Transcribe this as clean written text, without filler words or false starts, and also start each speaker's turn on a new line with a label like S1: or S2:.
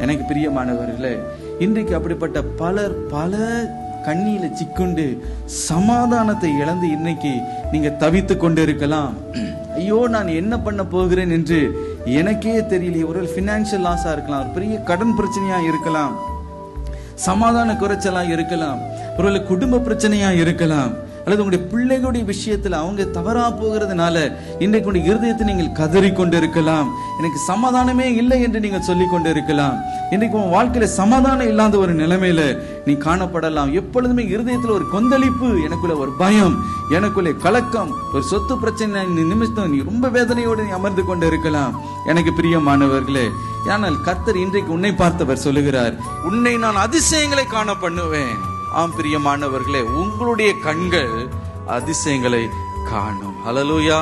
S1: எனக்கு பிரியமானவர்களே, இன்றைக்கு அப்படிப்பட்ட பலர் பல கண்ணியில சிக்குண்டு சமாதானத்தை இழந்து இன்னைக்கு நீங்க தவித்து கொண்டு இருக்கலாம். ஐயோ, நான் என்ன பண்ண போகிறேன் என்று எனக்கே தெரியலையே. ஒரு பினான்சியல் லாஸா இருக்கலாம், ஒரு பெரிய கடன் பிரச்சனையா இருக்கலாம், சமாதான குறைச்சலா இருக்கலாம், ஒரு குடும்ப பிரச்சனையா இருக்கலாம், அல்லது உங்களுடைய பிள்ளைகளுடைய விஷயத்துல அவங்க தவறா போகிறதுனால இன்றைக்கு உங்களுடைய இருதயத்தை நீங்கள் கதறி கொண்டு இருக்கலாம். எனக்கு சமாதானமே இல்லை என்று நீங்கள் சொல்லிக் கொண்டு இருக்கலாம். இன்றைக்கு உன் வாழ்க்கையில சமாதானம் இல்லாத ஒரு நிலைமையில நீ காணப்படலாம். எப்பொழுதுமே இருதயத்துல ஒரு கொந்தளிப்பு, எனக்குள்ள ஒரு பயம், எனக்குள்ள கலக்கம், ஒரு சொத்து பிரச்சனை நிமித்தம் நீ ரொம்ப வேதனையோடு நீ அமர்ந்து கொண்டு இருக்கலாம். எனக்கு பிரியமானவர்களே, ஆனால் கர்த்தர் இன்றைக்கு உன்னை பார்த்தவர் சொல்லுகிறார், உன்னை நான் அதிசயங்களை காண பண்ணுவேன். ஆம் பிரியமானவர்களே, உங்களுடைய கண்கள் அதிசயங்களை காணும். ஹல்லேலூயா.